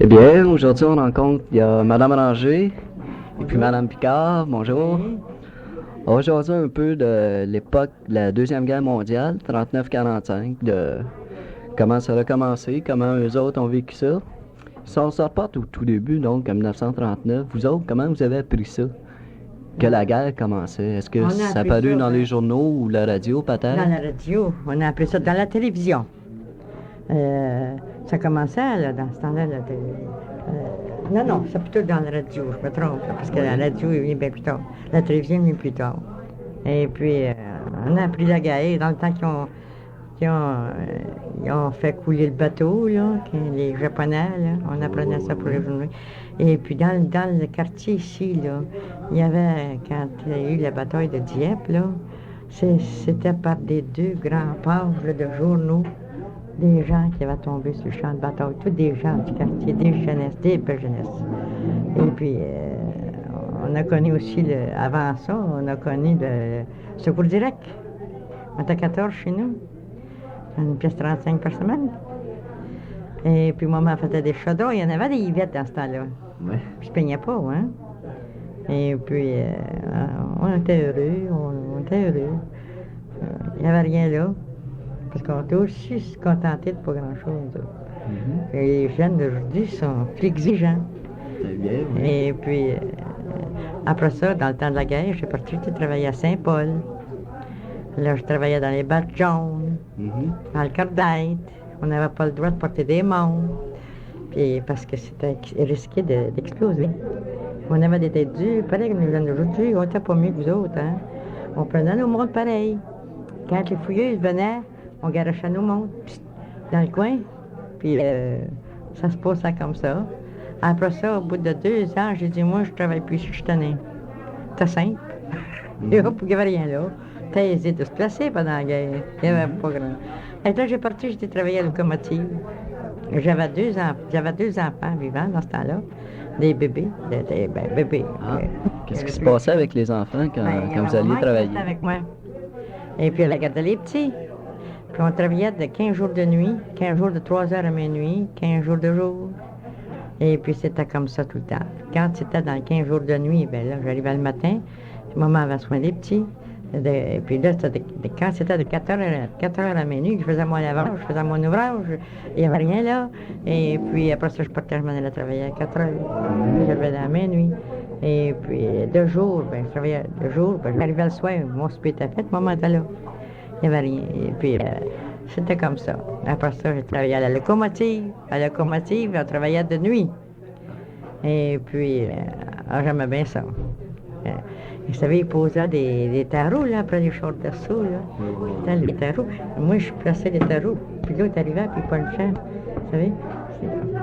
Eh bien, aujourd'hui, on rencontre, il y a Madame Ranger et puis Madame Picard. Bonjour. On va jaser un peu de l'époque de la Deuxième Guerre mondiale, 39-45, de comment ça a commencé, comment eux autres ont vécu ça. Ça, on sort pas au tout début, donc en 1939. Vous autres, comment vous avez appris ça? Que la guerre commençait? Est-ce que ça a paru dans les journaux ou la radio, peut-être? Dans la radio, on a appris ça dans la télévision. Ça commençait là, dans ce temps-là. Non, c'est plutôt dans la radio, je me trompe, là, parce que la radio est venue bien plus tard. La télévision est venue plus tard. Et puis, on a appris la guerre dans le temps qu'ils ont fait couler le bateau, là, les Japonais, là, on apprenait ça pour les journaux. Et puis, dans le quartier ici, là, il y avait, quand il y a eu la bataille de Dieppe, là, c'était par des deux grands pages de journaux, des gens qui avaient tombé sur le champ de bataille, tous des gens du quartier, des jeunesses, des belles jeunesses. Et puis, on a connu aussi, avant ça, on a connu le secours direct. On était 14 chez nous, une pièce 35 par semaine. Et puis, maman faisait des chaudrons, il y en avait des Yvettes dans ce temps-là. Ouais. Puis, je peignais pas, hein. Et puis, on était heureux, on était heureux. Il n'y avait rien là. Parce qu'on était aussi se contenter de pas grand-chose. Et les jeunes d'aujourd'hui sont plus exigeants. Très bien, oui. Et puis, après ça, dans le temps de la guerre, j'ai parti travailler à Saint-Paul. Là, je travaillais dans les battes jaunes, dans le cordette. On n'avait pas le droit de porter des montres. Puis, parce que c'était risqué d'exploser. On avait des têtes dures, pareil comme les jeunes d'aujourd'hui. On n'était pas mieux que vous autres, hein. On prenait nos montres pareil. Quand les fouilleuses venaient, on garochait nos montres dans le coin, puis ça se passait comme ça. Après ça, au bout de 2 ans, j'ai dit, moi, je travaille plus ici, je suis tannée. C'était simple. Et hop, il n'y avait rien là. T'as hésité de se placer pendant la guerre. Il n'y avait pas grand. Et là, j'ai parti, j'étais travaillé à la locomotive. J'avais deux enfants vivants dans ce temps-là. Des bébés. Bébés. Ah. Qu'est-ce qui se passait avec les enfants quand vous alliez travailler? Avec moi. Et puis, elle regardait les petits. Puis on travaillait de 15 jours de nuit, 15 jours de 3 heures à minuit, 15 jours de jour. Et puis c'était comme ça tout le temps. Quand c'était dans les 15 jours de nuit, bien là, j'arrivais le matin, puis maman avait soin des petits. Et puis là, quand c'était de 4 heures à minuit, je faisais mon lavage, je faisais mon ouvrage, il n'y avait rien là. Et puis après ça, je partais, je m'en allais travailler à 4 heures. Je levais dans la minuit. Et puis de jour, ben, je travaillais de jour, ben, j'arrivais le soir, mon souper était fait, maman était là. Il n'y avait rien. Et puis, c'était comme ça. Après ça, j'ai travaillé à la locomotive. À la locomotive, on travaillait de nuit. Et puis, j'aimais bien ça. Vous savez, ils posaient des tarots, là, après les chars d'assaut, là. C'était les tarots. Moi, je plaçais les tarots. Puis l'autre arrivait, puis il punchait. Vous savez,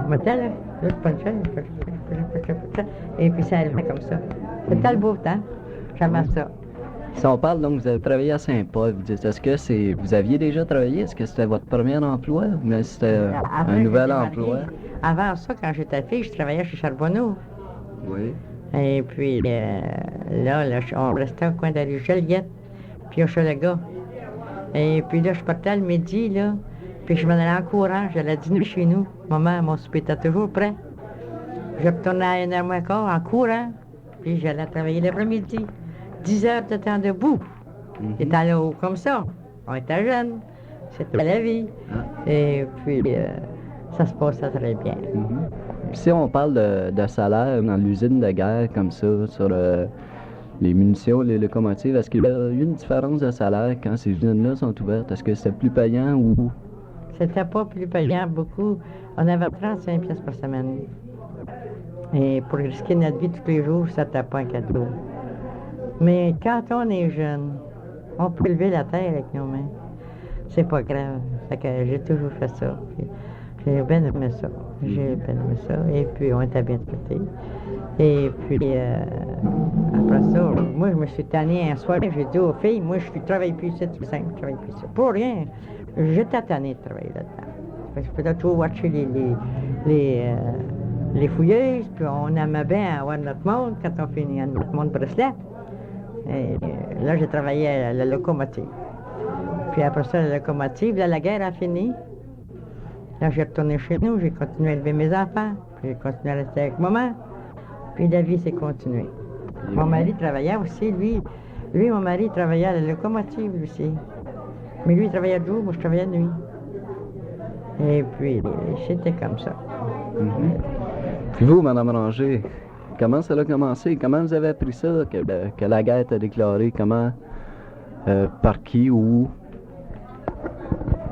on mettait, là, l'autre punchait. Et puis, ça arrivait comme ça. C'était le beau temps. J'aimais ça. Si on parle, donc, vous avez travaillé à Saint-Paul, vous dites, est-ce que vous aviez déjà travaillé? Est-ce que c'était votre premier emploi ou bien c'était un nouvel emploi? Avant ça, quand j'étais fille, je travaillais chez Charbonneau. Oui. Et puis, là, on restait au coin de la rue Joliette, puis au Chalaga. Et puis là, je partais le midi, là, puis je m'en allais en courant, j'allais dîner chez nous. Maman, mon souper était toujours prêt. Je retournais à 1h moins quart en courant, puis j'allais travailler l'après-midi. 10 heures de temps debout. J'étais là-haut comme ça. On était jeunes. C'était la vie. Et puis, ça se passait très bien. Si on parle de salaire dans l'usine de guerre comme ça, sur les munitions, les locomotives, est-ce qu'il y a eu une différence de salaire quand ces usines-là sont ouvertes? Est-ce que c'était plus payant ou... C'était pas plus payant beaucoup. On avait 35 pièces par semaine. Et pour risquer notre vie tous les jours, ça n'était pas un cadeau. Mais quand on est jeune, on peut lever la terre avec nos mains. C'est pas grave. Fait que j'ai toujours fait ça. Puis, j'ai bien aimé ça. Et puis, on était bien traités. Et puis, après ça, moi, je me suis tannée un soir. J'ai dit aux filles, moi, je travaille plus ici, c'est simple, je travaille plus ici. Pour rien. J'étais tannée de travailler là-dedans. Je faisais toujours watcher les fouilleuses, puis on aimait bien avoir notre monde quand on finit notre monde bracelet. Et là, j'ai travaillé à la locomotive. Puis après ça, la locomotive, là, la guerre a fini. Là, j'ai retourné chez nous, j'ai continué à élever mes enfants, puis j'ai continué à rester avec maman. Puis la vie s'est continuée. Mon mari travaillait aussi, lui. Lui, mon mari, travaillait à la locomotive, lui aussi. Mais lui, il travaillait de jour, moi, je travaillais de nuit. Et puis, c'était comme ça. Puis vous, Mme Ranger, comment ça a commencé? Comment vous avez appris ça, que la guerre était déclarée? Comment, par qui, où?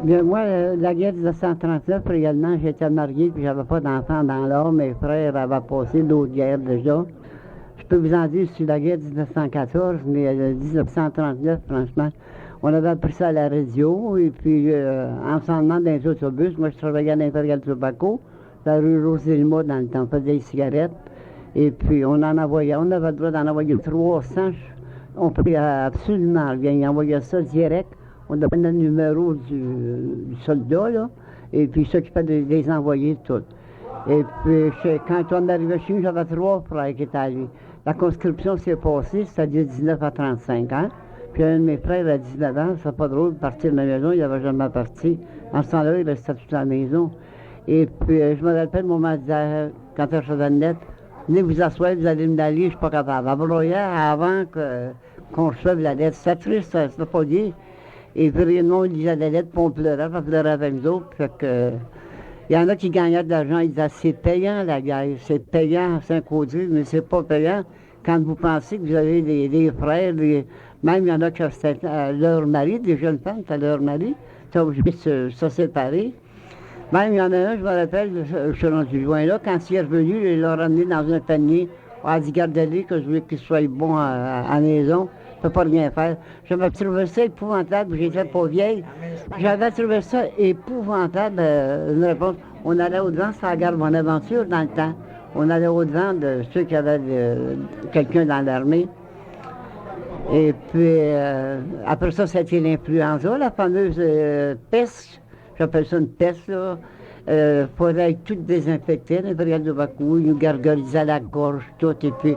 Bien, moi, la guerre de 1939, également, j'étais marié, puis j'avais pas d'enfants dans l'or. Mes frères avaient passé d'autres guerres déjà. Je peux vous en dire sur la guerre de 1914, mais 1939, franchement, on avait appris ça à la radio, et puis en s'en demandant dans les autobus, moi je travaillais à l'Imperial Tobacco, la rue Roselma dans le temps, on faisait des cigarettes, et puis on avait le droit d'en envoyer 300, on pouvait absolument rien, ils envoyaient ça direct, on donnait le numéro du soldat, là, et puis il s'occupait de les envoyer toutes. Et puis quand on arrivait chez nous, j'avais 3 frères qui étaient allés. La conscription s'est passée, c'est-à-dire 19 à 35 ans. Puis un de mes frères à 19 ans, c'est pas drôle de partir de la maison, il n'avait jamais parti. En ce temps-là, il restait toute la maison. Et puis je me rappelle, mon maman disait, quand elle faisait une lettre, venez vous asseoir, vous allez me l'aller, je ne suis pas capable. Elle broyait avant qu'on reçoive la lettre. C'était triste, c'était pas dit. Et puis nous, on lisait la lettre, puis on pleurait avec nous autres. Fait que, il y en a qui gagnaient de l'argent, ils disaient c'est payant la guerre, c'est payant à Saint-Caudry, mais c'est pas payant quand vous pensez que vous avez des frères, même il y en a qui c'était leur mari, des jeunes femmes, c'était leur mari, étaient obligés de se séparer. Même il y en a un, je me rappelle, je suis rendu loin là, quand il est revenu, il l'a ramené dans un panier, on a dit gardez-les, que je veux qu'il soit bon à la maison. Je ne peux pas rien faire. J'avais trouvé ça épouvantable, j'étais pas vieille. J'avais trouvé ça épouvantable, une réponse. On allait au-devant, c'est la gare Bonaventure dans le temps. On allait au-devant de ceux qui avaient quelqu'un dans l'armée. Et puis, après ça, c'était l'influenza, la fameuse peste. J'appelle ça une peste, là. Il faudrait être tout désinfecté, l'Imperial Tobacco, ils nous gargarisaient la gorge, tout, et puis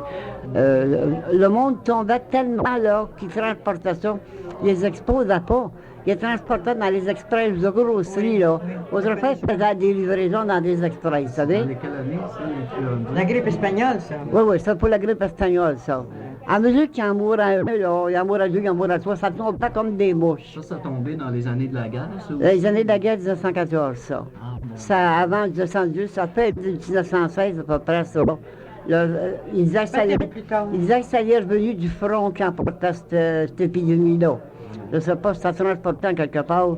le monde tombait tellement là qu'ils transportaient ça, ils les exposaient pas, ils les transportaient dans les express de grosserie, là. Autrefois, ils faisaient des livraisons dans des express, vous savez? Dans quelle année, ça? La grippe espagnole, ça. Oui, c'est pour la grippe espagnole, ça. À mesure qu'il en mourait un, là, il en mourait deux, il en mourait trois, ça tombe pas comme des mouches. Ça a tombé dans les années de la guerre, ça? Les années de la guerre de 1914, ça. Ah, bon. Ça, avant 1912, ça fait 1916 à peu près, ça. Ils disaient que ça allait revenu du front qui emportait cette épidémie-là. Je ne sais pas si ça transportait quelque part.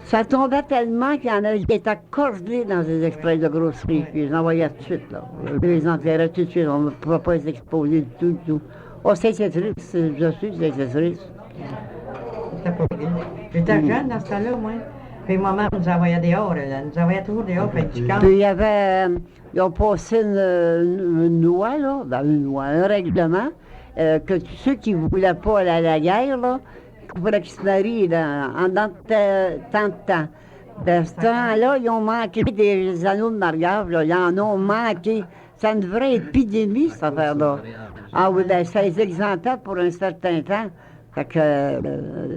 Ça tombait tellement qu'il y en a qui étaient accordés dans des exprès de grosserie, puis ils les envoyaient tout de suite, là. Ils les enterraient tout de suite, on ne pouvait pas les exposer du tout, du tout. Oh, c'était triste, je suis, c'était triste. C'était pas bien. J'étais jeune dans ce temps-là, moi. Puis maman nous envoyait dehors, elle nous envoyait toujours dehors, faire du camp. Puis il y avait, ils ont passé une loi, là, un règlement, que tous ceux qui ne voulaient pas aller à la guerre, là, qu'il fallait qu'ils se marient en tant de temps. De ce temps-là, ils ont manqué des anneaux de mariage, là, ils en ont manqué. C'est une vraie épidémie, cette affaire-là. Ah oui, ben, ça les exemptait pour un certain temps. Fait que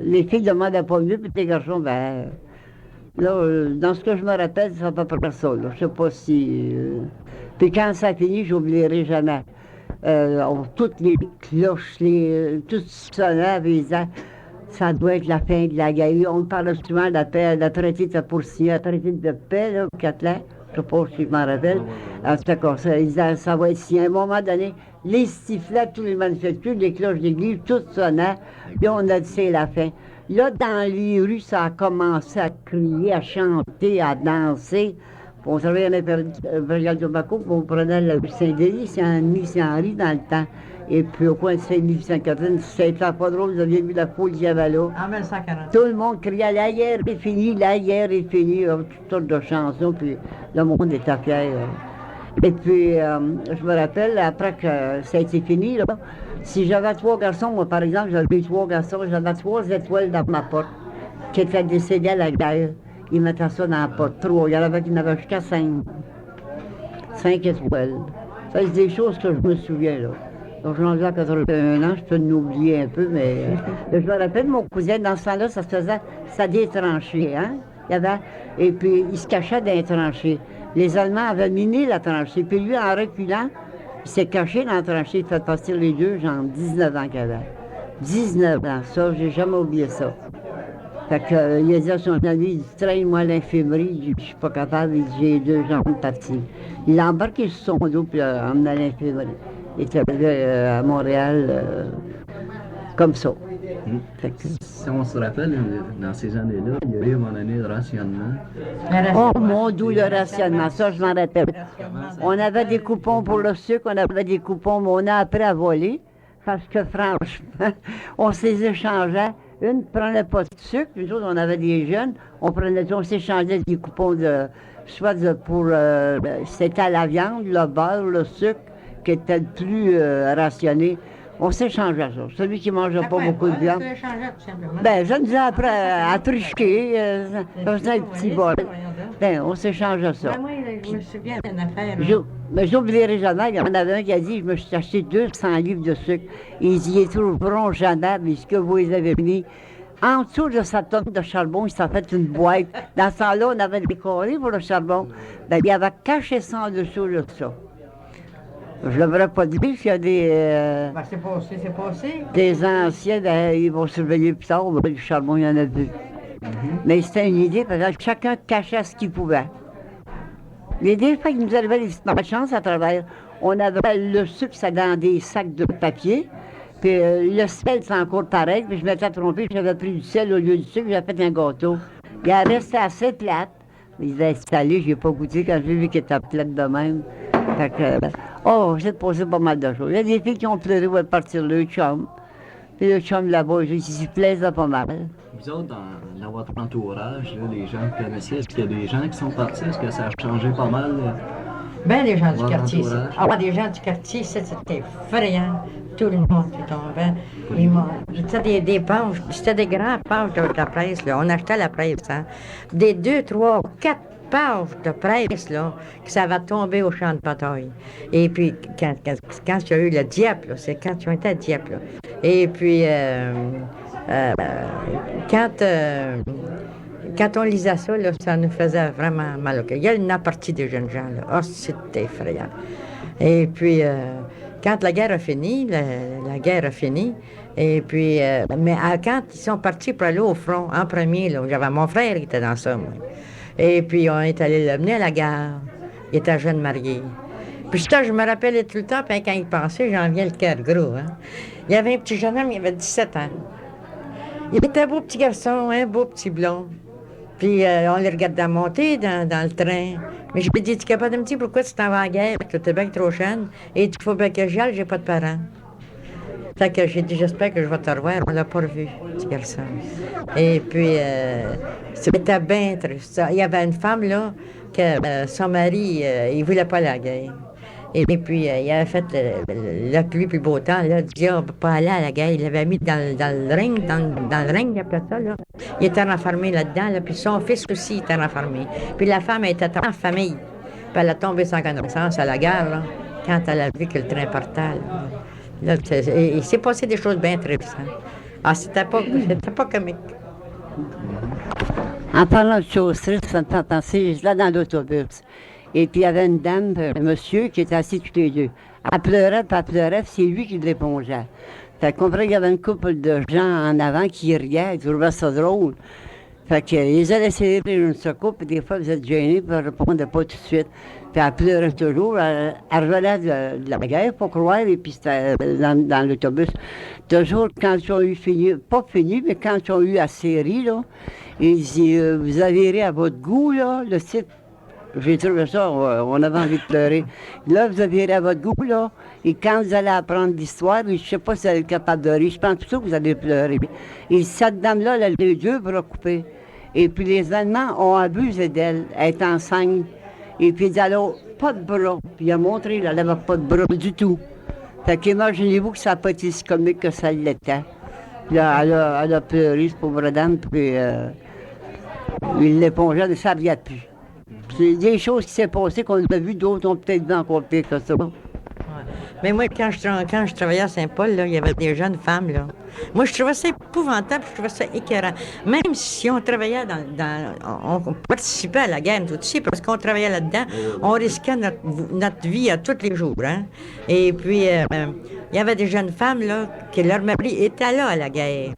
les filles ne demandaient pas mieux, puis les garçons, ben... Là, dans ce que je me rappelle, c'est à peu près ça, là. Je sais pas si... Puis quand ça finit, j'oublierai jamais. Toutes les cloches, tout sonnait, puis ils disaient, ça doit être la fin de la guerre. On parlait souvent de la paix, la traité de pour signer, la traité de paix, là, au Catelet. Je sais pas si je m'en rappelle. C'était comme ça. Ils disaient, ça va être signé. À un moment donné, les sifflets, tous les manufactures, les cloches d'église, tout sonnait. Puis on a dit, c'est la fin. Là, dans les rues, ça a commencé à crier, à chanter, à danser. Puis on travaillait à l'Imperial Tobacco, puis on prenait la rue Saint-Denis, Saint-Henri dans le temps. Et puis au coin de Saint-Denis, Sainte-Catherine, c'était pas drôle, vous aviez vu la foule qu'il y avait là. En 1940. Tout le monde criait, la guerre est finie, la guerre est finie, toutes sortes de chansons, puis le monde était fier. Et puis, je me rappelle, après que ça a été fini, là, si j'avais 3 garçons, moi par exemple, j'avais 3 garçons, j'avais 3 étoiles dans ma porte, qui étaient décédés à la guerre. Ils mettaient ça dans la porte, 3. Il y en avait qui n'avaient jusqu'à 5. 5 étoiles. Ça, c'est des choses que je me souviens, là. Donc, je suis rendu à 81 ans, je peux l'oublier un peu, mais je me rappelle, mon cousin, dans ce temps-là, ça se faisait, ça détranchait, hein? Il y avait, et puis, il se cachait dans les tranchées. Les Allemands avaient miné la tranchée. Puis lui, en reculant, il s'est caché dans la tranchée. Il fait partir les deux, genre 19 ans qu'il avait. 19 ans, ça, j'ai jamais oublié ça. Fait que, il a dit à son ami, il dit, traîne-moi à l'infirmerie. Il dit, je suis pas capable, il dit, j'ai les deux jambes parties. Il a embarqué sur son dos, puis il a emmené à l'infirmerie. Il était arrivé à Montréal, comme ça. Fait que, Si on se rappelle, dans ces années-là, il y avait à un moment donné le rationnement. oh mon Dieu, le rationnement, ça je m'en rappelle. On avait des coupons pour le sucre, on avait des coupons, mais on a appris à voler. Parce que franchement, on se les échangeait. Une ne prenait pas de sucre, nous autres, on avait des jeunes, on s'échangeait des coupons soit pour, c'était à la viande, le beurre, le sucre, qui était le plus rationné. On s'échangeait ça. Celui qui ne mangeait pas beaucoup de viande. Ben, je nous ai appris à tricher, ça faisait un petit bol. Ben, on s'échangeait ça. Moi, je me souviens d'une affaire. Mais j'oublierai jamais, il y en avait un qui a dit, je me suis acheté 200 livres de sucre. Il dit, ils trouveront jamais, mais ce que vous les avez mis. En dessous de sa tonne de charbon, il s'est fait une boîte. Dans ce temps-là, on avait des carrés pour le charbon. Ben, il avait caché ça en dessous de ça. Je ne l'aurais pas dit, s'il y a des... Ben, c'est passé. Des anciens, ils vont se réveiller plus tard, le charbon, il y en a plus. Mais c'était une idée, parce que chacun cachait ce qu'il pouvait. L'idée, fait qu'il nous arrivait des petites malchances à travers. On avait le sucre, ça dans des sacs de papier. Puis le sel, c'est encore pareil. Puis je m'étais trompé, j'avais pris du sel au lieu du sucre, j'avais fait un gâteau. Il a resté assez plate. Il disait, installé, je n'ai pas goûté quand j'ai vu qu'il était plate de même. Fait que, j'ai posé pas mal de choses. Il y a des filles qui ont pleuré où partir le chum. Puis le chum là-bas, il s'y plaisait pas mal. Vous autres, dans votre entourage, là, les gens que vous connaissiez, est-ce qu'il y a des gens qui sont partis? Est-ce que ça a changé pas mal? Ben, les gens du Votre quartier. entourage. Des gens du quartier, c'était effrayant. Tout le monde qui tombait. C'était des pages, c'était des grandes pages de la presse, là. On achetait la presse, hein. Des 2, 3, 4 pages de presse, là, que ça va tomber au champ de bataille. Et puis, quand il y a eu le Dieppe, là, c'est quand ils ont été à Dieppe, là. Et puis, quand on lisait ça, là, ça nous faisait vraiment mal au cœur. Il y a une partie des jeunes gens, là. Oh, c'était effrayant. Et puis, quand la guerre a fini, et puis, quand ils sont partis pour aller au front, en premier, là, j'avais mon frère qui était dans ça, moi. Et puis, on est allé le mener à la gare. Il était jeune marié. Puis ça, je me rappelais tout le temps, puis quand il pensait, j'en viens le cœur gros, hein. Il y avait un petit jeune homme, il avait 17 ans. Il était un beau petit garçon, un beau petit blond. Puis on les regardait monter dans le train. Mais je lui ai dit, tu es capable de me dire pourquoi tu t'en vas à la guerre? Tu es bien trop jeune. Et il faut bien que j'y aille, j'ai pas de parents. Fait que j'ai dit, j'espère que je vais te revoir. On l'a pas revu, petit garçon. Et puis, c'était bien triste. Il y avait une femme, là, que son mari, il voulait pas aller à la guerre. Et puis, il avait fait la pluie puis le beau temps, là, il dit, on ne peut pas aller à la guerre. Il l'avait mis dans le ring, dans le ring, il appelait ça, là. Il était renfermé là-dedans, là, puis son fils aussi était renfermé. Puis la femme était en famille. Puis elle a tombé sans connaissance à la gare, là, quand elle a vu que le train partait. Là, il s'est passé des choses bien tristes. Hein. Ah, c'était pas comique. En parlant de choses tristes, ça me fait penser, je là dans l'autobus. Et puis il y avait une dame, un monsieur qui était assis tous les deux. Elle pleurait, puis c'est lui qui l'épongeait. Fait qu'on comprenait qu'il y avait une couple de gens en avant qui riaient, ils trouvaient ça drôle. Fait qu'ils allaient essayer de faire une secours, puis des fois, vous êtes gênés, puis elle ne répondait pas tout de suite. Puis elle pleurait toujours, elle revenait de la guerre, pour croire, et puis c'était dans l'autobus. Toujours, quand ils ont eu fini, pas fini, mais quand ils ont eu assez ri, là, ils disaient, vous avez ri à votre goût, là, le site. J'ai trouvé ça, on avait envie de pleurer. Là, vous avez ri à votre goût, là, et quand vous allez apprendre l'histoire, je ne sais pas si vous êtes capable de rire, je pense plutôt que vous allez pleurer. Et cette dame-là, elle a les deux bras coupés. Et puis les Allemands ont abusé d'elle, elle est enceinte. Et puis elle n'a pas de bras. Puis il a montré, là, elle n'avait pas de bras du tout. Fait qu'imaginez-vous que ça n'a pas été si comique que ça l'était. Puis là, elle a pleuré, cette pauvre dame, puis il l'épongeait, ça ne regarde plus. C'est des choses qui s'est passées qu'on a vues, d'autres ont peut-être vu encore pire que ça. Mais moi, quand je travaillais à Saint-Paul, là, il y avait des jeunes femmes, là. Moi, je trouvais ça épouvantable, je trouvais ça écœurant. Même si on travaillait on participait à la guerre, tout aussi, parce qu'on travaillait là-dedans, on risquait notre vie à tous les jours, hein. Et puis, il y avait des jeunes femmes, là, que leur mari était là à la guerre.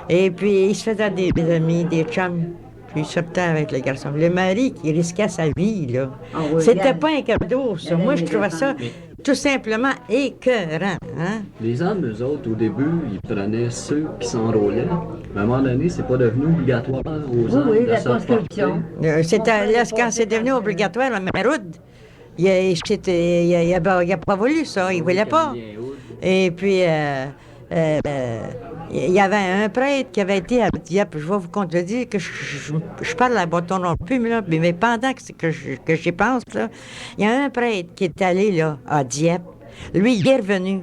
Et puis, ils se faisaient des amis, des chums. Puis, ils sortaient avec les garçons. Le mari qui risquait sa vie, là. C'était pas un cadeau, ça. Moi, je trouvais ça tout simplement écœurant, hein. Les hommes, eux autres, au début, ils prenaient ceux qui s'enrôlaient. Mais à un moment donné, c'est pas devenu obligatoire aux hommes de la se conscription. Quand c'est devenu obligatoire, mais Roud, il a pas voulu ça, il voulait pas. Et puis, il y avait un prêtre qui avait été à Dieppe. Je vais vous contredire que je parle à bâton non plus, mais pendant que j'y pense, là, il y a un prêtre qui est allé là, à Dieppe. Lui, il est revenu.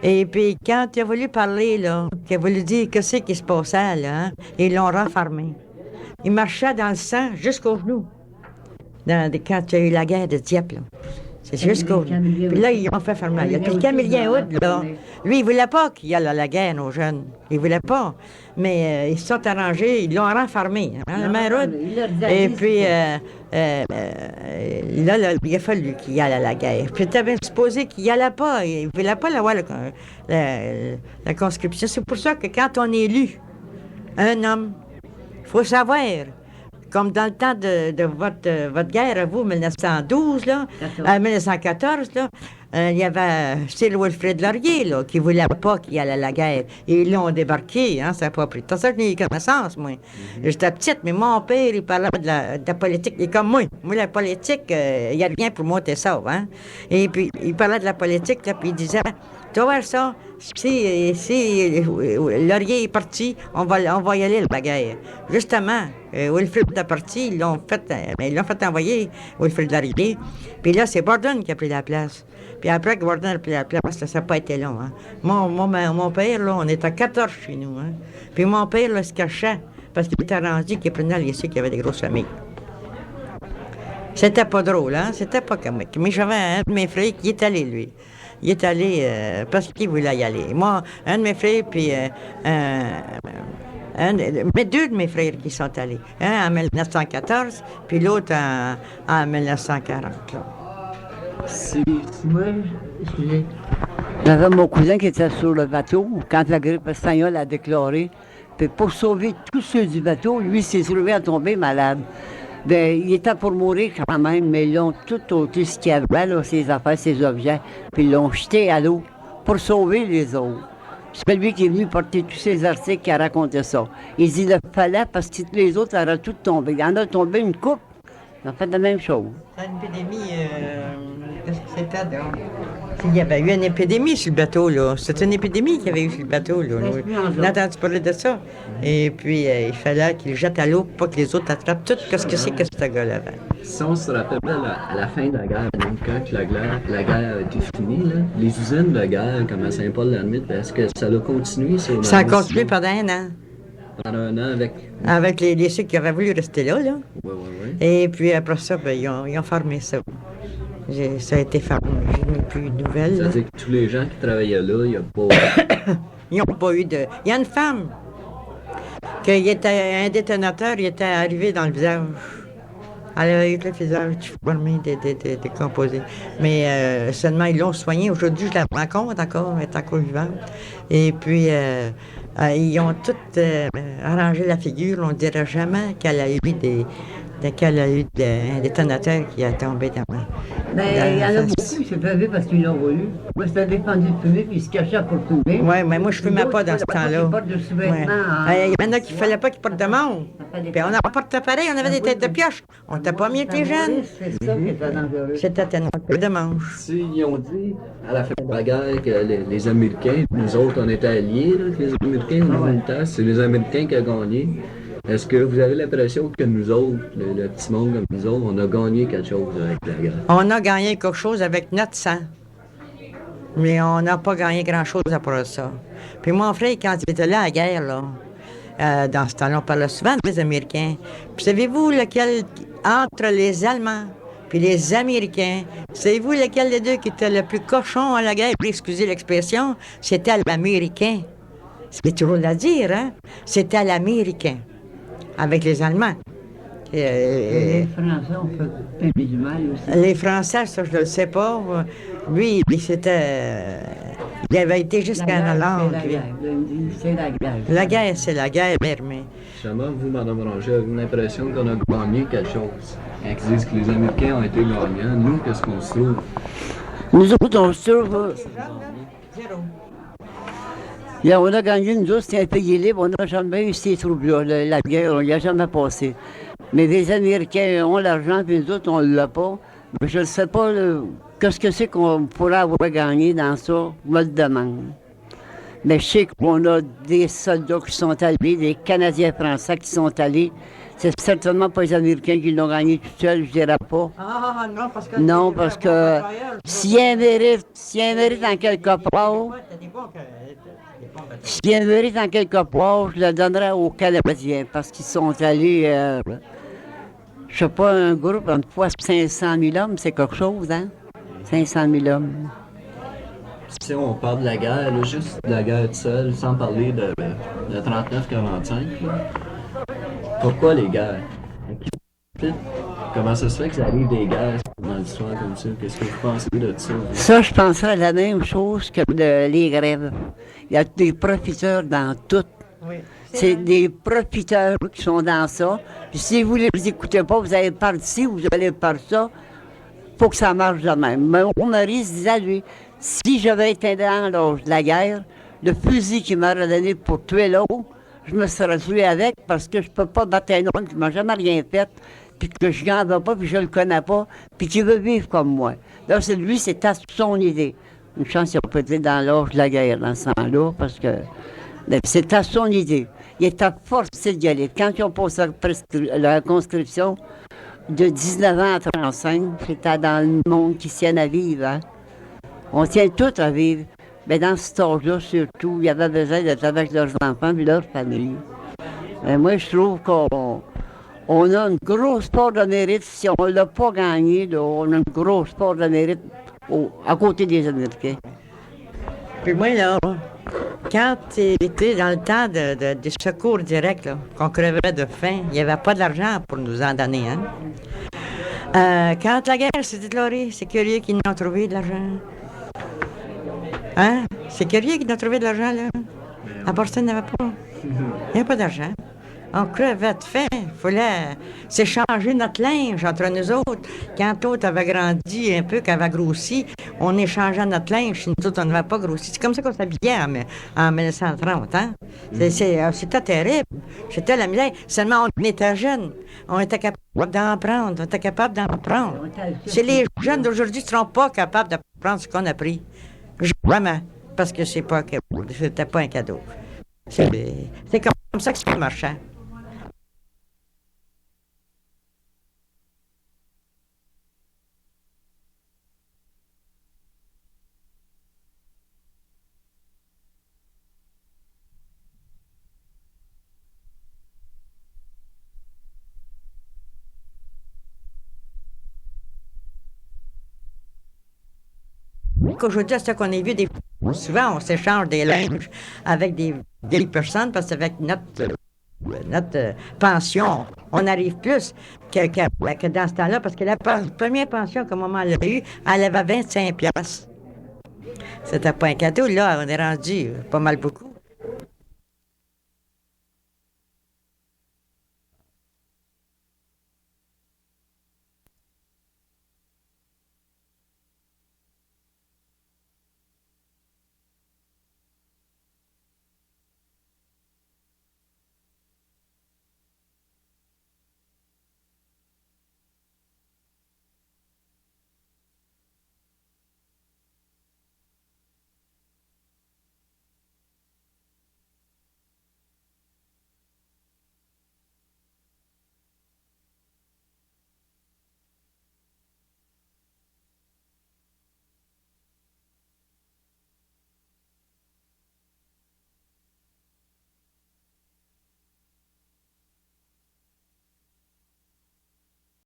Et puis, quand il a voulu parler, là, qu'il a voulu dire qu'est-ce qui se passait, là, hein, ils l'ont renfermé. Il marchait dans le sang jusqu'aux genoux. Quand il y a eu la guerre de Dieppe, là. C'est jusqu'au... Puis là, ils ont fait fermer. Il y a puis le Camillien Hood, là. Lui, il voulait pas qu'il y ait la guerre aux jeunes. Il voulait pas. Mais ils se sont arrangés, ils l'ont renfermé, hein, le maire Hood. Et puis, là, il a fallu qu'il y aille à la guerre. Puis tu avais supposé qu'il n'y allait pas. Il ne voulait pas l'avoir, la conscription. C'est pour ça que quand on est élu, un homme, il faut savoir... Comme dans le temps de votre guerre, à vous, 1912, là, 1914, là, il y avait Sir Wilfrid Laurier, là, qui ne voulait pas qu'il y allait à la guerre. Et ils l'ont débarqué, hein, ça n'a pas pris. C'est ça que j'ai eu connaissance, moi. J'étais petite, mais mon père, il parlait de la politique. Il est comme moi. Moi, la politique, il n'y a rien pour moi, t'es ça, hein. Et puis, il parlait de la politique, là, puis il disait, tu vas voir ça, si Laurier est parti, on va y aller à la guerre. Justement, Wilfrid est parti, ils l'ont fait envoyer, Wilfrid Laurier. Puis là, c'est Borden qui a pris la place. Puis après que Borden a pris la place, ça n'a pas été long. Hein. Mon père, là, on était à 14 chez nous. Hein. Puis mon père, là, se cachait parce qu'il était rendu qu'il prenait les ceux qui avaient des grosses familles. C'était pas drôle, hein? C'était pas comique. Mais j'avais un de mes frères qui est allé, lui. Il est allé parce qu'il voulait y aller. Moi, un de mes frères, puis mais deux de mes frères qui sont allés. Un en 1914, puis l'autre en 1940. Là. Moi, j'avais mon cousin qui était sur le bateau quand la grippe espagnole a déclaré. Puis pour sauver tous ceux du bateau, lui s'est trouvé à tomber malade. Bien, il était pour mourir quand même, mais ils l'ont tout ôté ce qu'il y avait, là, ses affaires, ses objets, puis ils l'ont jeté à l'eau pour sauver les autres. C'est lui qui est venu porter tous ces articles qui a raconté ça. Il dit, il le fallait parce que les autres auraient tout tombé. Il y en a tombé une coupe. Ils ont fait la même chose. C'est une épidémie, qu'est-ce que c'était donc? Il y avait eu une épidémie sur le bateau, là. C'était une épidémie qu'il y avait eu sur le bateteau, là. On a entendu parler de ça. Et puis, il fallait qu'il jette à l'eau pour pas que les autres attrapent tout. Qu'est-ce que c'est que ce gars-là avait? Si on se rappelle à la fin de la guerre, donc quand la guerre a été finie, là, les usines de guerre, comme à Saint-Paul-l'Ermite, est-ce que ça a continué? Ça a continué pendant un an. Pendant un an avec... Avec ceux qui avaient voulu rester là, là. Oui. Et puis après ça, ben, ils ont fermé ça. Ça a été fermé. Je n'ai plus de nouvelles. Ça veut dire que tous les gens qui travaillaient là, il n'y a pas... Ils n'ont pas eu de... Il y a une femme qui était un détonateur, il était arrivé dans le visage. Elle avait eu le visage formé, décomposé. Mais seulement, ils l'ont soigné. Aujourd'hui, je la rencontre encore, elle est encore vivante. Et puis, ils ont tout arrangé la figure. On ne dirait jamais qu'elle a eu un détonateur qui a tombé dans la... Mais il y en a beaucoup qui s'est fait parce qu'ils l'ont voulu. Moi, c'était défendu de fumer, puis ils se cachaient pour fumer. Oui, mais moi, je ne fumais pas dans ce temps-là. Il y en a qui ne fallait pas qu'ils portent de monde. Puis on apportait pareil, on avait des têtes de pioche. On n'était pas mieux que les jeunes. C'est ça qui était dangereux. C'était tellement peu de manche. Ils ont dit à la fin de la guerre que les Américains, nous autres, on était alliés, là, que les Américains, en même temps, c'est les Américains qui ont gagné. Est-ce que vous avez l'impression que nous autres, le petit monde comme nous autres, on a gagné quelque chose avec la guerre? On a gagné quelque chose avec notre sang. Mais on n'a pas gagné grand-chose après ça. Puis mon frère, quand il était là à la guerre, là, dans ce temps-là, on parlait souvent des Américains. Puis savez-vous lequel, entre les Allemands puis les Américains. Savez-vous lequel des deux qui était le plus cochon à la guerre? Excusez l'expression, c'était l'Américain. C'est toujours à dire, hein? C'était l'Américain, avec les Allemands. Les Français ont fait du mal aussi. Les Français, ça, je ne le sais pas. Lui, c'était... il avait été jusqu'à Hollande. C'est la guerre. La guerre, c'est la guerre, mais... Justement, vous, Mme Ranger, avez-vous l'impression qu'on a gagné quelque chose? Quand ils disent que les Américains ont été gagnants, nous, qu'est-ce qu'on se trouve? Nous autres, on se trouve... Là, on a gagné, nous autres, c'est un pays libre, on n'a jamais eu ces troubles-là. La guerre, on n'y a jamais passé. Mais les Américains ont l'argent, puis nous autres, on ne l'a pas. Mais je ne sais pas qu'est-ce que c'est qu'on pourrait avoir gagné dans ça, je me le demande. Mais je sais qu'on a des soldats qui sont allés, des Canadiens français qui sont allés. C'est certainement pas les Américains qui l'ont gagné tout seuls, je dirais pas. Ah, non, parce que... Non, parce que s'il y a un mérite en quelque part, s'il y a un mérite en quelque part, je le donnerais aux Canadiens, parce qu'ils sont allés, je sais pas, un groupe, une fois 500 000 hommes, c'est quelque chose, hein? 500 000 hommes. Si on parle de la guerre, là, juste de la guerre seule, sans parler de 39-45, pourquoi les guerres? Comment ça se fait que ça arrive des guerres dans l'histoire comme ça? Qu'est-ce que vous pensez de ça? Ça, je penserais à la même chose que les grèves. Il y a des profiteurs dans tout. Oui. C'est des profiteurs qui sont dans ça. Puis si vous ne les écoutez pas, vous allez par ci, vous allez par ça. Faut que ça marche de même. Mais mon mari se disait, lui, si j'avais été dans l'âge de la guerre, le fusil qu'il m'aurait donné pour tuer l'autre, je me serais tué avec parce que je ne peux pas battre un homme qui ne m'a jamais rien fait, puis que je n'en veux pas, puis je ne le connais pas, puis qui veut vivre comme moi. Là, c'est lui, c'est à son idée. Une chance, il n'a pas été dans l'âge de la guerre, dans ce temps-là, parce que c'est à son idée. Il est à forcer d'y aller. Quand ils ont posé la conscription, de 19 ans à 35, c'était dans le monde qui tient à vivre. Hein? On tient tous à vivre. Mais dans cet âge-là, surtout, il y avait besoin d'être avec leurs enfants et leur famille. Et moi, je trouve qu'on a une grosse part de mérite. Si on ne l'a pas gagné, là, on a une grosse part de mérite à côté des Américains. Puis moi, là, quand c'était dans le temps des secours directs, là, qu'on crevait de faim, il n'y avait pas d'argent pour nous en donner. Hein? Quand la guerre s'est déclarée, c'est curieux qu'ils n'ont trouvé de l'argent. Hein? C'est curieux qu'ils n'ont trouvé de l'argent, là. À Boston, il n'y avait pas. Il n'y avait pas d'argent. On crevait de faim. Il fallait s'échanger notre linge entre nous autres. Quand l'autre avait grandi un peu, qu'elle avait grossi, on échangeait notre linge. Nous autres, on n'avait pas grossi. C'est comme ça qu'on s'habillait en 1930. Hein? C'était terrible. C'était la misère. Seulement, on était jeunes. On était capable d'en prendre. On était capable d'en prendre. C'est les jeunes d'aujourd'hui qui ne seront pas capables de prendre ce qu'on a pris. Vraiment. Parce que c'était pas un cadeau. C'est comme ça que ça marchait. Qu'aujourd'hui, c'est ça qu'on a vu souvent, on s'échange des linges avec des personnes parce qu'avec notre pension, on arrive plus que dans ce temps-là parce que la première pension que maman a eue, elle avait 25 piastres. C'était pas un cadeau, là, on est rendu pas mal beaucoup.